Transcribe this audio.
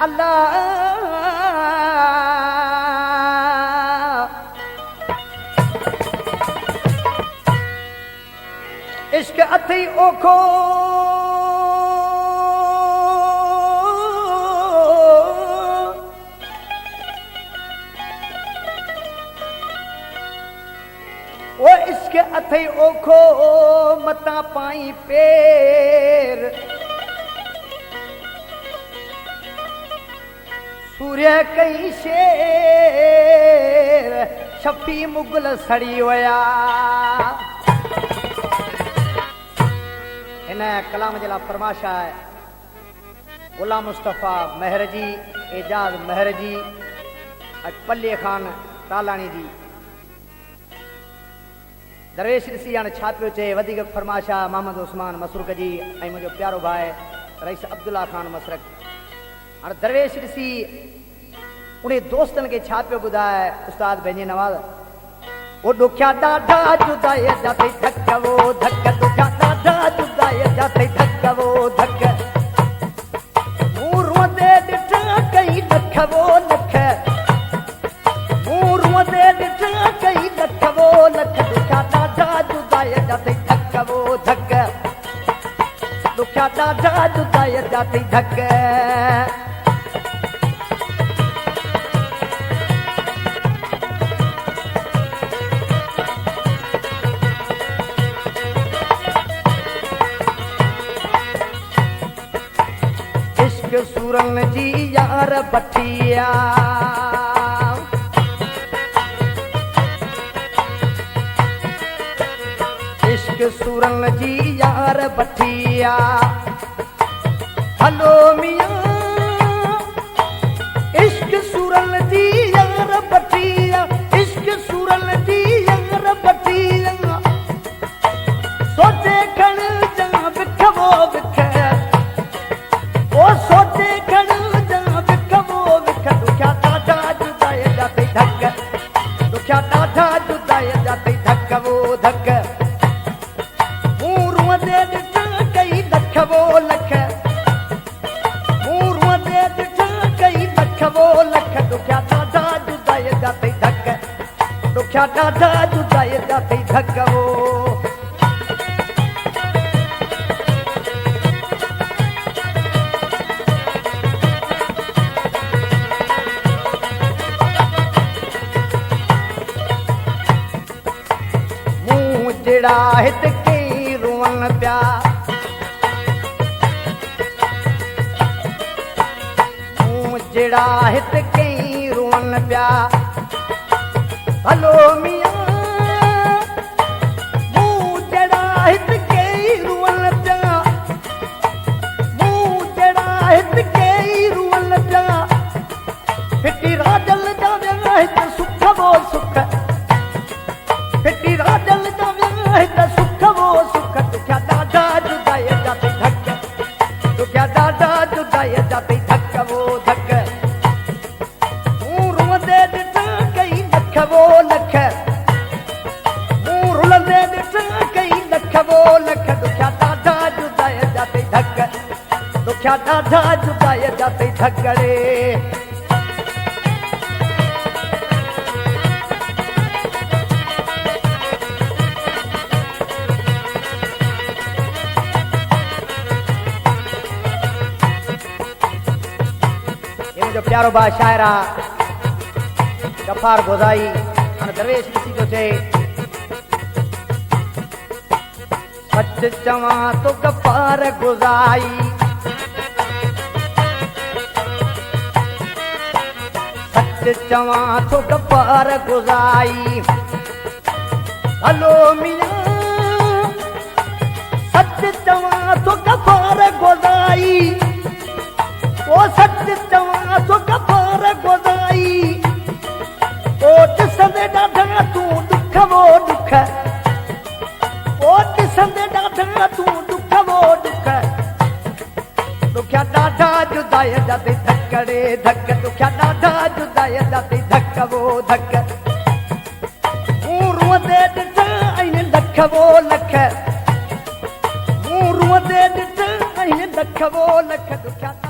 अल्लाह इश्क अथई ओखो वो इश्क अथई ओखो मता पाई पेर सूर्य कई शेर शफी मुगल सड़ी वया इन कलाम जला फरमाशा है गुलाम मुस्तफ़ा महर जी एजाज महर जी पल्ले खान तालानी जी दरवेश ऋषि हाणे छा पियो चए वधीक फरमाशा मोहम्मद उस्मान मसरूक जी ऐं मुंहिंजो प्यारो भाई रईस अब्दुल्ला खान मसरक हाणे दरवेश ऋषि उन दोस्तनि खे छा पियो ॿुधाए उस्ताद पंहिंजे नवाज़ वो ॾुखिया ॾाढा जुदाई जाते धक वो धक ॾुखिया ॾाढा जुदाई जाते धक वो धक मूं रोंदे ॾिठा कई लख वो लख मूं रोंदे ॾिठा कई लख वो लख ॾुखिया ॾाढा जुदाई जाते धक वो धक ॾुखिया ॾाढा जुदाई जाते धक सूरन जी यार बठिया इश्क सूरन जी यार बठिया हलो मियां इश्क सूरन जी यार बठिया इश्क सूरन जी यार बठिया सोचे खण जा विखवो विख ओ सोचे खण जा विखवो विख दुखिया ॾाढा जुदाई जाते धक दुखिया ॾाढा जुदाई जाते धक वो धक मूं रोंदे ॾिठा कई लख वो लख मूं रोंदे ॾिठा कई लख वो लख दुखिया ॾाढा जुदाई जाते धक दुखिया ॾाढा जुदाई जाते धक वो जड़ा हित कई रोअन पिया मूं जड़ा हित कई रोअन पिया हलो मियां मूं जड़ा हित कई रोअन पिया मूं जड़ा हित कई रोअन पिया फिटी राजल जा विया हित सुख वो सुख फिटी राजल जा सुख वो सुख दुखिया ॾाढा जुदाई जाते धक दुखिया ॾाढा जुदाई जाते धक वो धक मूं रोंदे ॾिठा कई लख वो लख मूं रुलंदे ॾिठा कई लख वो लख दुखिया ॾाढा जुदाई जाते धक दुखिया ॾाढा जुदाई जाते धकड़े जो प्यारो बा शायरा गफार गोजाई हाणे दरवेश ऋषि जो चए सच चवां तो गफार गोजाई सच चवां तो गफार गोजाई हलो मियां सच चवां तो गफार गोजाई ओ सच चवां तो गफार गोदाई ओ ॾिसंदे ॾाढा तूं दुख वो दुख ओ ॾिसंदे ॾाढा तूं दुख वो दुख दुखिया ॾाढा जुदाई जाते धकड़े धक दुखिया ॾाढा जुदाई जाते धक वो धक मूं रोंदे ॾिठा ऐं लख वो लख मूं रोंदे ॾिठा हिन लख वो लख दुखिया